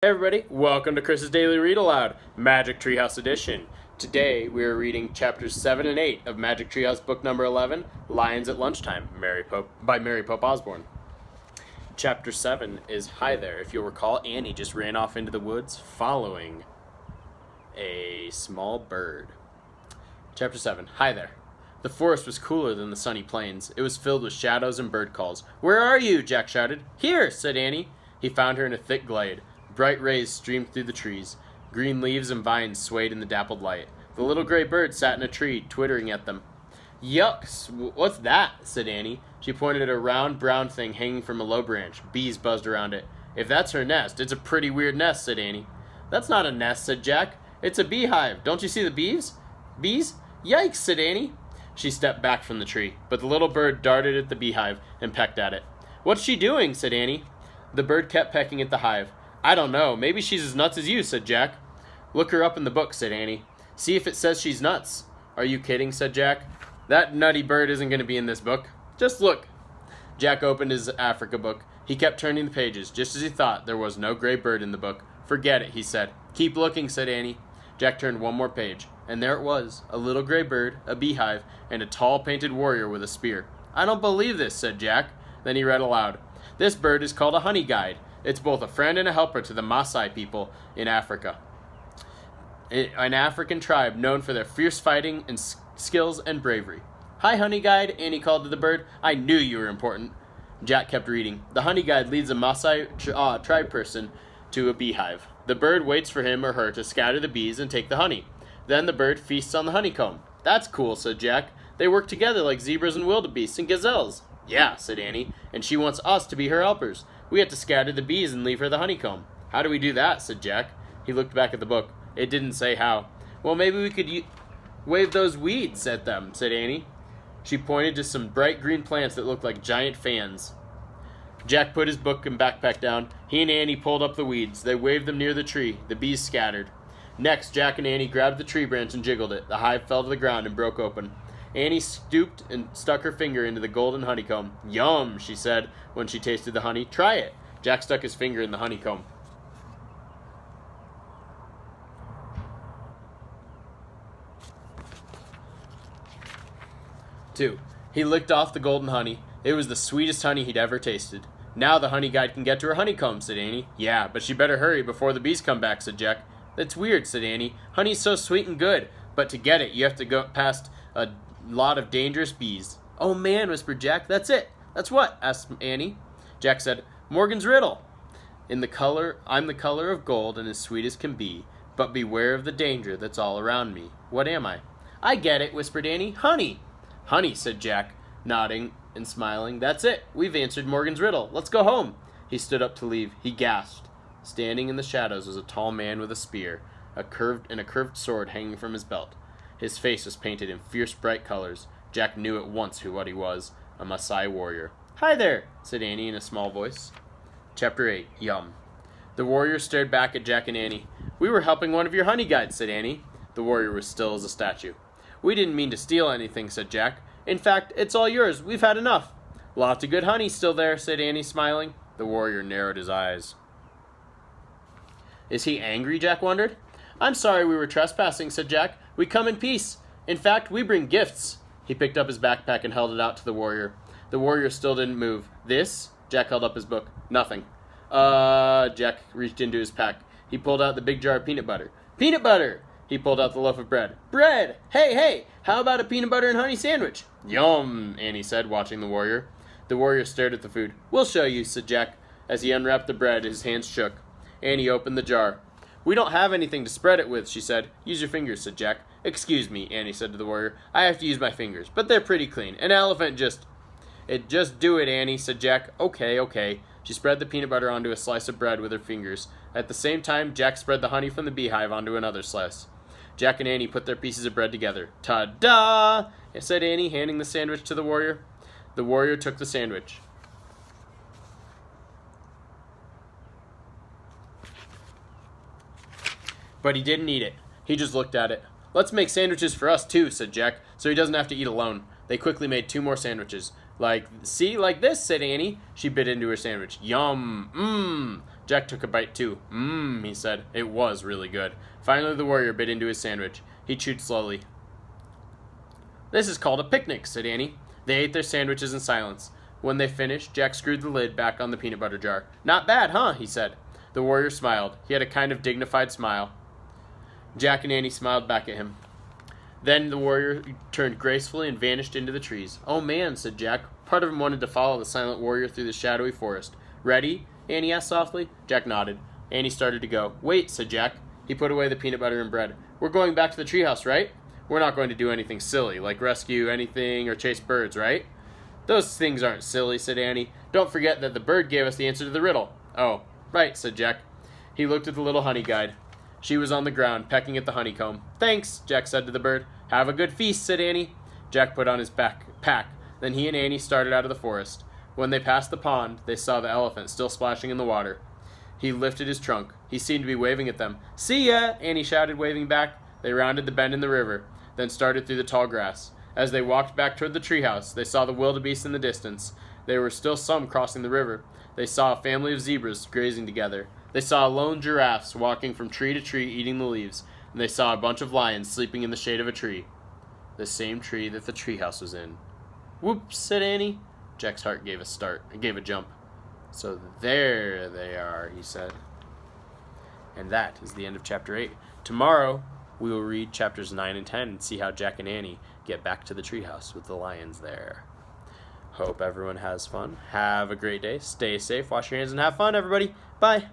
everybody, welcome to Chris's Daily Read Aloud, Magic Treehouse Edition. Today we are reading chapters 7 and 8 of Magic Treehouse book number 11, Lions at Lunchtime, by Mary Pope Osborn. Chapter 7 is Hi There. If you'll recall, Annie just ran off into the woods following a small bird. Chapter 7, Hi There. The forest was cooler than the sunny plains. It was filled with shadows and bird calls. "Where are you?" Jack shouted. "Here," said Annie. He found her in a thick glade. Bright rays streamed through the trees. Green leaves and vines swayed in the dappled light. The little gray bird sat in a tree, twittering at them. "Yucks! What's that?" said Annie. She pointed at a round, brown thing hanging from a low branch. Bees buzzed around it. "If that's her nest, it's a pretty weird nest," said Annie. "That's not a nest," said Jack. "It's a beehive. Don't you see the bees?" "Bees? Yikes," said Annie. She stepped back from the tree, but the little bird darted at the beehive and pecked at it. "What's she doing?" said Annie. The bird kept pecking at the hive. "I don't know. Maybe she's as nuts as you," said Jack. "Look her up in the book," said Annie. "See if it says she's nuts." "Are you kidding?" said Jack. "That nutty bird isn't going to be in this book. Just look." Jack opened his Africa book. He kept turning the pages. Just as he thought, there was no gray bird in the book. "Forget it," he said. "Keep looking," said Annie. Jack turned one more page, and there it was, a little gray bird, a beehive, and a tall painted warrior with a spear. "I don't believe this," said Jack. Then he read aloud. "This bird is called a honey guide. It's both a friend and a helper to the Maasai people in Africa, an African tribe known for their fierce fighting and skills and bravery." "Hi, honey guide," Annie called to the bird. "I knew you were important." Jack kept reading. The honey guide leads a Maasai tribe person to a beehive. The bird waits for him or her to scatter the bees and take the honey. Then the bird feasts on the honeycomb. "That's cool," said Jack. "They work together like zebras and wildebeests and gazelles." "Yeah," said Annie, "and she wants us to be her helpers. We have to scatter the bees and leave her the honeycomb." "How do we do that?" said Jack. He looked back at the book. It didn't say how. "Well, maybe we could wave those weeds at them," said Annie. She pointed to some bright green plants that looked like giant fans. Jack put his book and backpack down. He and Annie pulled up the weeds. They waved them near the tree. The bees scattered. Next, Jack and Annie grabbed the tree branch and jiggled it. The hive fell to the ground and broke open. Annie stooped and stuck her finger into the golden honeycomb. "Yum," she said when she tasted the honey. "Try it." Jack stuck his finger in the honeycomb. Two. He licked off the golden honey. It was the sweetest honey he'd ever tasted. "Now the honey guide can get to her honeycomb," said Annie. "Yeah, but she better hurry before the bees come back," said Jack. "That's weird," said Annie. "Honey's so sweet and good, but to get it, you have to go past a lot of dangerous bees." "Oh man," whispered Jack. "That's it." "That's what?" asked Annie. Jack said, "Morgan's riddle. I'm the color of gold and as sweet as can be, but beware of the danger that's all around me. What am I?" "I get it," whispered Annie. "Honey." "Honey," said Jack, nodding and smiling. "That's it. We've answered Morgan's riddle. Let's go home." He stood up to leave. He gasped. Standing in the shadows was a tall man with a spear, a curved sword hanging from his belt. His face was painted in fierce, bright colors. Jack knew at once what he was, a Maasai warrior. "Hi there," said Annie in a small voice. Chapter 8, Yum. The warrior stared back at Jack and Annie. "We were helping one of your honey guides," said Annie. The warrior was still as a statue. "We didn't mean to steal anything," said Jack. "In fact, it's all yours. We've had enough." "Lots of good honey still there," said Annie, smiling. The warrior narrowed his eyes. "Is he angry?" Jack wondered. "I'm sorry we were trespassing," said Jack. "We come in peace. In fact, we bring gifts." He picked up his backpack and held it out to the warrior. The warrior still didn't move. "This?" Jack held up his book. "Nothing." Jack reached into his pack. He pulled out the big jar of peanut butter. "Peanut butter!" He pulled out the loaf of bread. "Bread! Hey, how about a peanut butter and honey sandwich?" "Yum," Annie said, watching the warrior. The warrior stared at the food. "We'll show you," said Jack. As he unwrapped the bread, his hands shook. Annie opened the jar. "We don't have anything to spread it with," she said. "Use your fingers," said Jack. "Excuse me," Annie said to the warrior. "I have to use my fingers, but they're pretty clean. An elephant just do it, Annie," said Jack. Okay. She spread the peanut butter onto a slice of bread with her fingers. At the same time, Jack spread the honey from the beehive onto another slice. Jack and Annie put their pieces of bread together. "Ta-da!" said Annie, handing the sandwich to the warrior. The warrior took the sandwich. But he didn't eat it. He just looked at it. "Let's make sandwiches for us too," said Jack, "so he doesn't have to eat alone." They quickly made 2 more sandwiches. Like this," said Annie. She bit into her sandwich. "Yum! Mmm!" Jack took a bite too. He said. It was really good. Finally, the warrior bit into his sandwich. He chewed slowly. This is called a picnic, said Annie. They ate their sandwiches in silence. When they finished, Jack screwed the lid back on the peanut butter jar. Not bad, huh? He said. The warrior smiled. He had a kind of dignified smile. Jack and Annie smiled back at him. Then the warrior turned gracefully and vanished into the trees. Oh man, said Jack. Part of him wanted to follow the silent warrior through the shadowy forest. Ready? Annie asked softly. Jack nodded. Annie started to go. Wait, said Jack. He put away the peanut butter and bread. We're going back to the treehouse, right? We're not going to do anything silly, like rescue anything or chase birds, right? Those things aren't silly, said Annie. Don't forget that the bird gave us the answer to the riddle. Oh, right, said Jack. He looked at the little honey guide. She was on the ground, pecking at the honeycomb. Thanks, Jack said to the bird. Have a good feast, said Annie. Jack put on his backpack. Then he and Annie started out of the forest. When they passed the pond, they saw the elephant still splashing in the water. He lifted his trunk. He seemed to be waving at them. See ya, Annie shouted, waving back. They rounded the bend in the river, then started through the tall grass. As they walked back toward the treehouse, they saw the wildebeest in the distance. There were still some crossing the river. They saw a family of zebras grazing together. They saw lone giraffes walking from tree to tree eating the leaves, and they saw a bunch of lions sleeping in the shade of a tree. The same tree that the treehouse was in. Whoops, said Annie. Jack's heart gave a jump. So there they are, he said. And that is the end of chapter 8. Tomorrow, we will read chapters 9 and 10 and see how Jack and Annie get back to the treehouse with the lions there. Hope everyone has fun. Have a great day. Stay safe. Wash your hands and have fun, everybody. Bye.